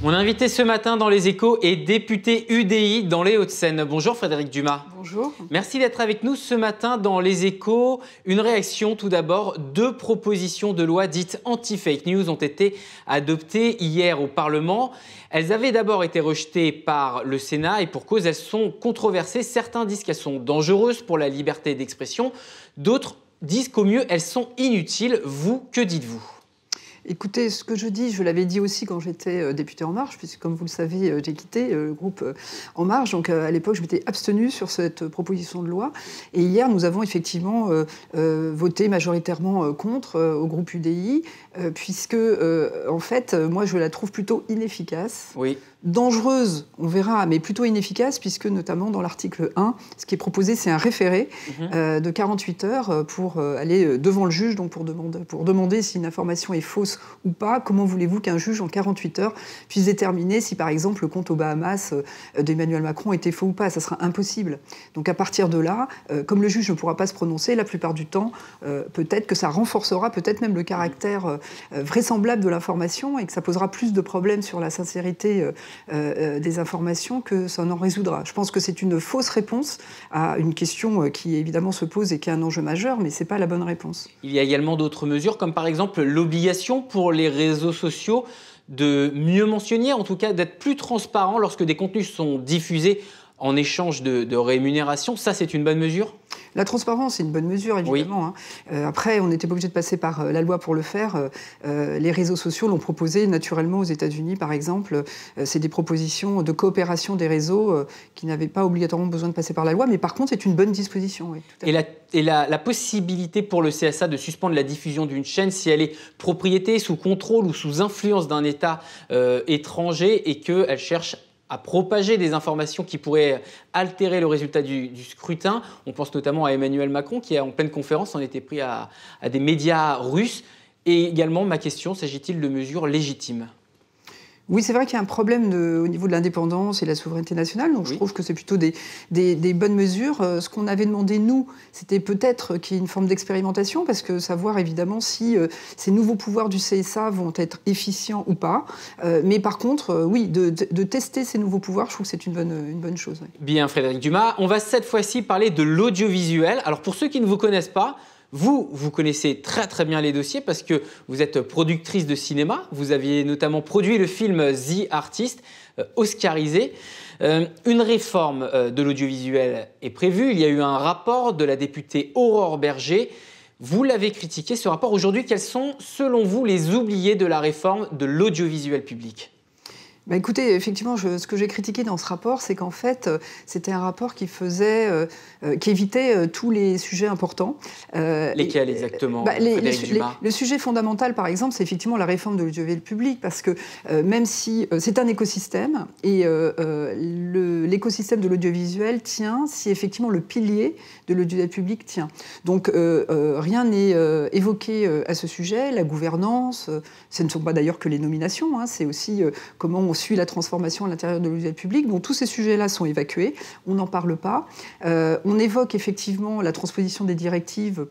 Mon invité ce matin dans Les Échos est député UDI dans les Hauts-de-Seine. Bonjour Frédéric Dumas. Bonjour. Merci d'être avec nous ce matin dans Les Échos. Une réaction tout d'abord. 2 propositions de loi dites anti-fake news ont été adoptées hier au Parlement. Elles avaient d'abord été rejetées par le Sénat et pour cause, elles sont controversées. Certains disent qu'elles sont dangereuses pour la liberté d'expression. D'autres disent qu'au mieux, elles sont inutiles. Vous, que dites-vous ? Écoutez, ce que je dis, je l'avais dit aussi quand j'étais député En Marche, puisque comme vous le savez, j'ai quitté le groupe En Marche. Donc à l'époque, je m'étais abstenue sur cette proposition de loi. Et hier, nous avons effectivement voté majoritairement contre au groupe UDI, puisque en fait, moi, je la trouve plutôt inefficace. Oui. Dangereuse, on verra, mais plutôt inefficace, puisque notamment dans l'article 1, ce qui est proposé, c'est un référé de 48 heures pour aller devant le juge, donc pour demander si une information est fausse ou pas. Comment voulez-vous qu'un juge, en 48 heures, puisse déterminer si, par exemple, le compte aux Bahamas d'Emmanuel Macron était faux ou pas? Ça sera impossible. Donc à partir de là, comme le juge ne pourra pas se prononcer, la plupart du temps, peut-être que ça renforcera peut-être même le caractère vraisemblable de l'information et que ça posera plus de problèmes sur la sincérité des informations que ça n'en résoudra. Je pense que c'est une fausse réponse à une question qui évidemment se pose et qui est un enjeu majeur, mais ce n'est pas la bonne réponse. Il y a également d'autres mesures, comme par exemple l'obligation pour les réseaux sociaux de mieux mentionner, en tout cas d'être plus transparent lorsque des contenus sont diffusés en échange de rémunération. Ça, c'est une bonne mesure ? La transparence, c'est une bonne mesure, évidemment. Oui. Après, on n'était pas obligé de passer par la loi pour le faire. Les réseaux sociaux l'ont proposé naturellement aux États-Unis, par exemple. C'est des propositions de coopération des réseaux qui n'avaient pas obligatoirement besoin de passer par la loi. Mais par contre, c'est une bonne disposition. Oui, tout à fait. Et la possibilité pour le CSA de suspendre la diffusion d'une chaîne si elle est propriété, sous contrôle ou sous influence d'un État étranger et qu'elle cherche à propager des informations qui pourraient altérer le résultat du scrutin. On pense notamment à Emmanuel Macron qui, en pleine conférence, en était pris à des médias russes. Et également, ma question, s'agit-il de mesures légitimes ? Oui, c'est vrai qu'il y a un problème au niveau de l'indépendance et de la souveraineté nationale, donc je trouve que c'est plutôt des bonnes mesures. Ce qu'on avait demandé, nous, c'était peut-être qu'il y ait une forme d'expérimentation, parce que savoir évidemment si ces nouveaux pouvoirs du CSA vont être efficients ou pas. Mais par contre, oui, de tester ces nouveaux pouvoirs, je trouve que c'est une bonne chose. Oui. Bien, Frédéric Dumas. On va cette fois-ci parler de l'audiovisuel. Alors, pour ceux qui ne vous connaissent pas, vous connaissez très très bien les dossiers parce que vous êtes productrice de cinéma. Vous aviez notamment produit le film The Artist, oscarisé. Une réforme de l'audiovisuel est prévue. Il y a eu un rapport de la députée Aurore Bergé. Vous l'avez critiqué, ce rapport. Aujourd'hui, quels sont, selon vous, les oubliés de la réforme de l'audiovisuel public ? Bah écoutez, effectivement, ce que j'ai critiqué dans ce rapport, c'est qu'en fait, c'était un rapport qui évitait tous les sujets importants. Lesquels exactement, le sujet fondamental, par exemple, c'est effectivement la réforme de l'audiovisuel public, parce que même si c'est un écosystème, et l'écosystème de l'audiovisuel tient si effectivement le pilier de l'audiovisuel public tient. Donc rien n'est évoqué à ce sujet. La gouvernance, ce ne sont pas d'ailleurs que les nominations, c'est aussi comment on suit la transformation à l'intérieur de l'audiovisuel public. Donc tous ces sujets-là sont évacués, on n'en parle pas. On évoque effectivement la transposition des directives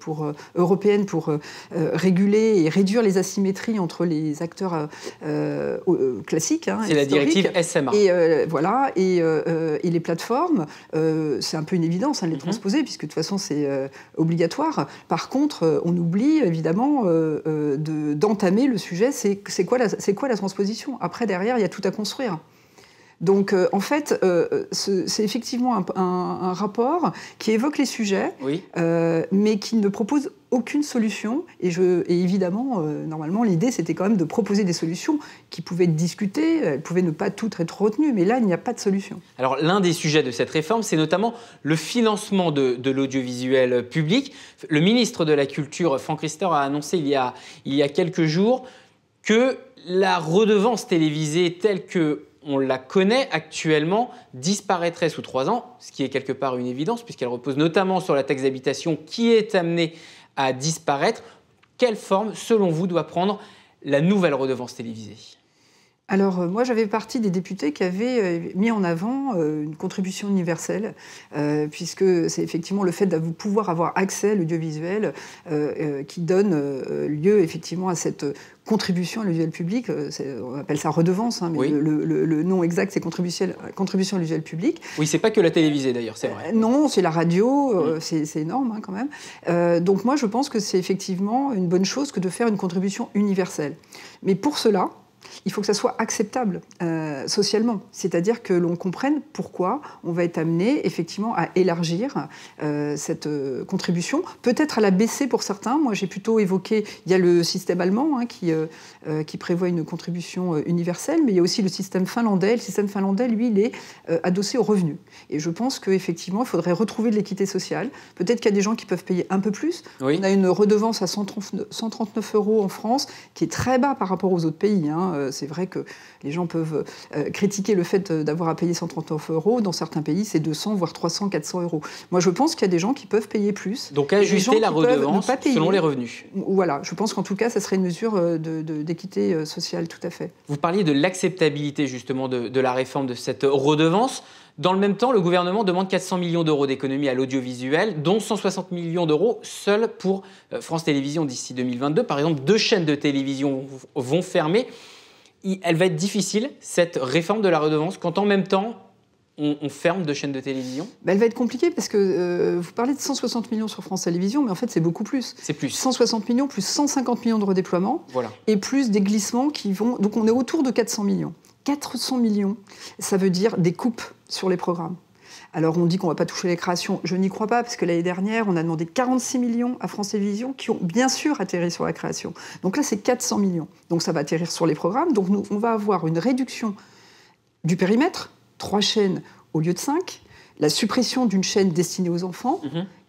européennes pour réguler et réduire les asymétries entre les acteurs classiques. C'est la directive SMA. Et voilà, et les plateformes, c'est un peu une évidence de les transposer, puisque de toute façon c'est obligatoire. Par contre, on oublie évidemment d'entamer le sujet, c'est quoi la transposition. Après, derrière, il y a tout à construire. Donc, en fait, c'est effectivement un rapport qui évoque les sujets, mais qui ne propose aucune solution. Et évidemment, normalement, l'idée, c'était quand même de proposer des solutions qui pouvaient être discutées, elles pouvaient ne pas toutes être retenues, mais là, il n'y a pas de solution. Alors, l'un des sujets de cette réforme, c'est notamment le financement de l'audiovisuel public. Le ministre de la Culture, Franck Riester, a annoncé il y a quelques jours que la redevance télévisée telle qu'on la connaît actuellement disparaîtrait sous 3 ans, ce qui est quelque part une évidence puisqu'elle repose notamment sur la taxe d'habitation qui est amenée à disparaître. Quelle forme, selon vous, doit prendre la nouvelle redevance télévisée ? Alors, moi, j'avais partie des députés qui avaient mis en avant une contribution universelle, puisque c'est effectivement le fait de pouvoir avoir accès à l'audiovisuel qui donne lieu effectivement à cette contribution à l'audiovisuel public. On appelle ça redevance, hein, mais Oui. le nom exact, c'est contribution à l'audiovisuel public. Oui, c'est pas que la télévisée d'ailleurs, c'est vrai. Non, c'est la radio, c'est énorme hein, quand même. Donc moi, je pense que c'est effectivement une bonne chose que de faire une contribution universelle. Mais pour cela, il faut que ça soit acceptable socialement, c'est-à-dire que l'on comprenne pourquoi on va être amené effectivement à élargir cette contribution, peut-être à la baisser pour certains. Moi, j'ai plutôt évoqué, il y a le système allemand hein, qui prévoit une contribution universelle, mais il y a aussi le système finlandais. Le système finlandais, lui, il est adossé aux revenus. Et je pense qu'effectivement, il faudrait retrouver de l'équité sociale. Peut-être qu'il y a des gens qui peuvent payer un peu plus. Oui. On a une redevance à 139 € en France, qui est très bas par rapport aux autres pays. Hein. C'est vrai que les gens peuvent critiquer le fait d'avoir à payer 139 €. Dans certains pays, c'est 200, voire 300, 400 €. Moi, je pense qu'il y a des gens qui peuvent payer plus. Donc ajuster la redevance selon les revenus. Voilà, je pense qu'en tout cas, ça serait une mesure d'équité sociale, tout à fait. Vous parliez de l'acceptabilité justement de la réforme de cette redevance. Dans le même temps, le gouvernement demande 400 millions d'euros d'économies à l'audiovisuel, dont 160 millions d'euros seuls pour France Télévisions d'ici 2022. Par exemple, 2 chaînes de télévision vont fermer. Elle va être difficile, cette réforme de la redevance, quand en même temps, on ferme 2 chaînes de télévision? Elle va être compliquée parce que vous parlez de 160 millions sur France Télévisions, mais en fait, c'est beaucoup plus. C'est plus. 160 millions plus 150 millions de redéploiement, voilà. Et plus des glissements qui vont... Donc on est autour de 400 millions. 400 millions, ça veut dire des coupes sur les programmes. Alors on dit qu'on ne va pas toucher les créations, je n'y crois pas, parce que l'année dernière, on a demandé 46 millions à France Télévisions qui ont bien sûr atterri sur la création. Donc là, c'est 400 millions. Donc ça va atterrir sur les programmes. Donc nous, on va avoir une réduction du périmètre, 3 chaînes au lieu de 5, la suppression d'une chaîne destinée aux enfants,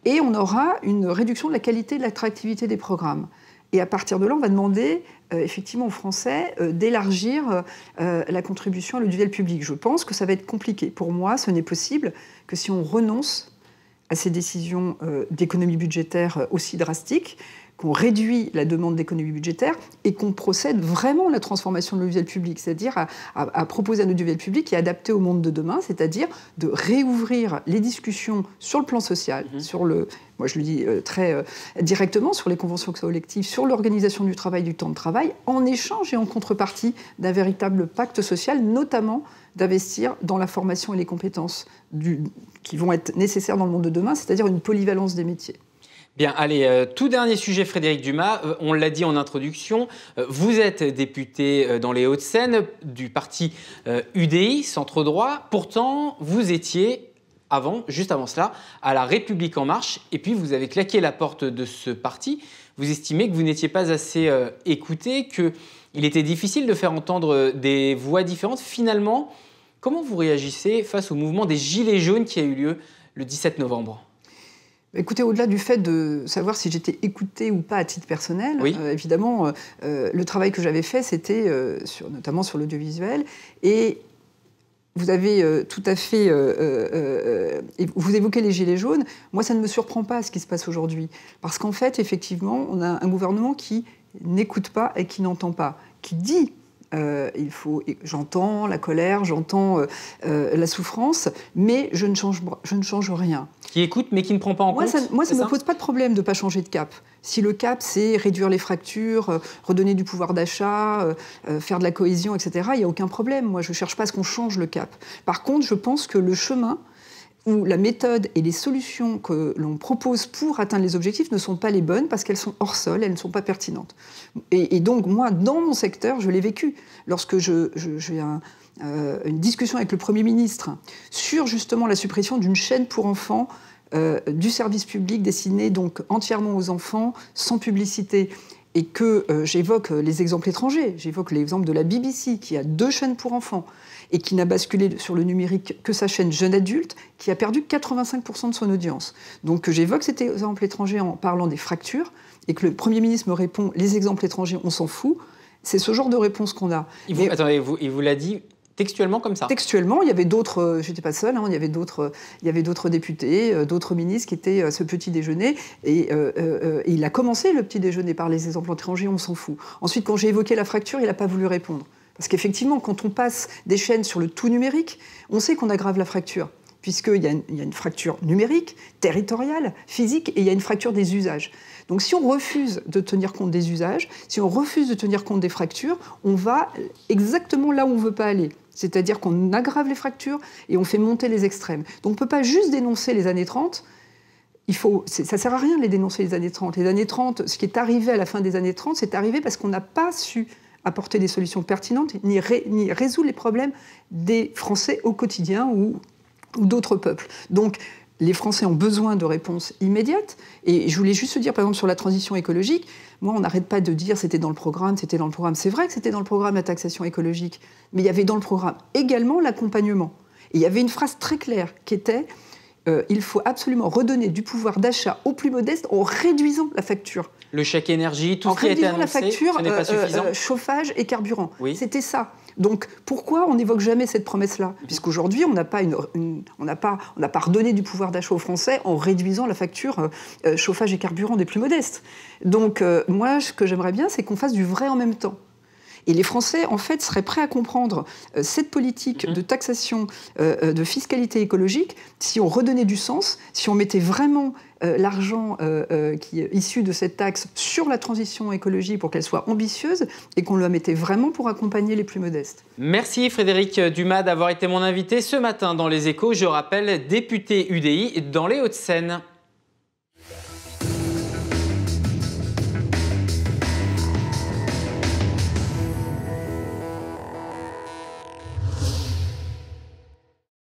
et on aura une réduction de la qualité et de l'attractivité des programmes. Et à partir de là, on va demander effectivement aux Français d'élargir la contribution à l'audiovisuel public. Je pense que ça va être compliqué. Pour moi, ce n'est possible que si on renonce à ces décisions d'économie budgétaire aussi drastiques, qu'on réduit la demande d'économie budgétaire et qu'on procède vraiment à la transformation de l'audiovisuel public, c'est-à-dire à proposer un audiovisuel public qui est adapté au monde de demain, c'est-à-dire de réouvrir les discussions sur le plan social, sur le... Moi, je le dis très directement, sur les conventions collectives, sur l'organisation du travail, du temps de travail, en échange et en contrepartie d'un véritable pacte social, notamment d'investir dans la formation et les compétences qui vont être nécessaires dans le monde de demain, c'est-à-dire une polyvalence des métiers. Bien, allez, tout dernier sujet, Frédérique Dumas. On l'a dit en introduction, vous êtes député dans les Hauts-de-Seine du parti UDI, centre droit. Pourtant, vous étiez juste avant cela, à La République En Marche. Et puis, vous avez claqué la porte de ce parti. Vous estimez que vous n'étiez pas assez écouté, qu'il était difficile de faire entendre des voix différentes. Finalement, comment vous réagissez face au mouvement des Gilets jaunes qui a eu lieu le 17 novembre ? Écoutez, au-delà du fait de savoir si j'étais écoutée ou pas à titre personnel, oui. Évidemment, le travail que j'avais fait, c'était notamment sur l'audiovisuel. Et vous avez tout à fait... vous évoquez les Gilets jaunes. Moi, ça ne me surprend pas ce qui se passe aujourd'hui. Parce qu'en fait, effectivement, on a un gouvernement qui n'écoute pas et qui n'entend pas, qui dit... j'entends la colère, j'entends la souffrance, mais je ne change rien. Qui écoute, mais qui ne prend pas en compte. Moi, ça ne me pose pas de problème de ne pas changer de cap. Si le cap, c'est réduire les fractures, redonner du pouvoir d'achat, faire de la cohésion, etc., il n'y a aucun problème. Moi, je ne cherche pas à ce qu'on change le cap. Par contre, je pense que le chemin où la méthode et les solutions que l'on propose pour atteindre les objectifs ne sont pas les bonnes parce qu'elles sont hors sol, elles ne sont pas pertinentes. Et donc, moi, dans mon secteur, je l'ai vécu. Lorsque j'ai une discussion avec le Premier ministre sur justement la suppression d'une chaîne pour enfants du service public destiné donc entièrement aux enfants, sans publicité, et que j'évoque les exemples étrangers, j'évoque l'exemple de la BBC qui a 2 chaînes pour enfants, et qui n'a basculé sur le numérique que sa chaîne Jeune Adulte, qui a perdu 85% de son audience. Donc j'évoque cet exemple étranger en parlant des fractures, et que le Premier ministre me répond « les exemples étrangers, on s'en fout ». C'est ce genre de réponse qu'on a. Attendez, il vous l'a dit textuellement comme ça? Textuellement, il y avait d'autres, je n'étais pas seule, il y avait d'autres députés, d'autres ministres qui étaient à ce petit déjeuner, et il a commencé le petit déjeuner par les exemples étrangers, on s'en fout. Ensuite, quand j'ai évoqué la fracture, il n'a pas voulu répondre. Parce qu'effectivement, quand on passe des chaînes sur le tout numérique, on sait qu'on aggrave la fracture, puisqu'il y a une fracture numérique, territoriale, physique, et il y a une fracture des usages. Donc si on refuse de tenir compte des usages, si on refuse de tenir compte des fractures, on va exactement là où on ne veut pas aller. C'est-à-dire qu'on aggrave les fractures et on fait monter les extrêmes. Donc on ne peut pas juste dénoncer les années 30. Ça ne sert à rien de les dénoncer les années 30. Les années 30, ce qui est arrivé à la fin des années 30, c'est arrivé parce qu'on n'a pas su apporter des solutions pertinentes ni résoudre les problèmes des Français au quotidien ou d'autres peuples. Donc les Français ont besoin de réponses immédiates. Et je voulais juste dire, par exemple, sur la transition écologique, moi, on n'arrête pas de dire c'était dans le programme, c'était dans le programme. C'est vrai que c'était dans le programme la taxation écologique, mais il y avait dans le programme également l'accompagnement. Et il y avait une phrase très claire qui était il faut absolument redonner du pouvoir d'achat aux plus modestes en réduisant la facture. Le chèque énergie, tout ce qui a été annoncé, la facture, ce n'est pas suffisant. Chauffage et carburant. Oui. C'était ça. Donc pourquoi on n'évoque jamais cette promesse-là ? Puisqu'aujourd'hui, on n'a pas redonné du pouvoir d'achat aux Français en réduisant la facture chauffage et carburant des plus modestes. Donc moi, ce que j'aimerais bien, c'est qu'on fasse du vrai en même temps. Et les Français, en fait, seraient prêts à comprendre cette politique de taxation, de fiscalité écologique, si on redonnait du sens, si on mettait vraiment l'argent qui est issu de cette taxe sur la transition écologique pour qu'elle soit ambitieuse et qu'on le mettait vraiment pour accompagner les plus modestes. Merci Frédérique Dumas d'avoir été mon invité ce matin dans Les Échos. Je rappelle, député UDI dans les Hauts-de-Seine.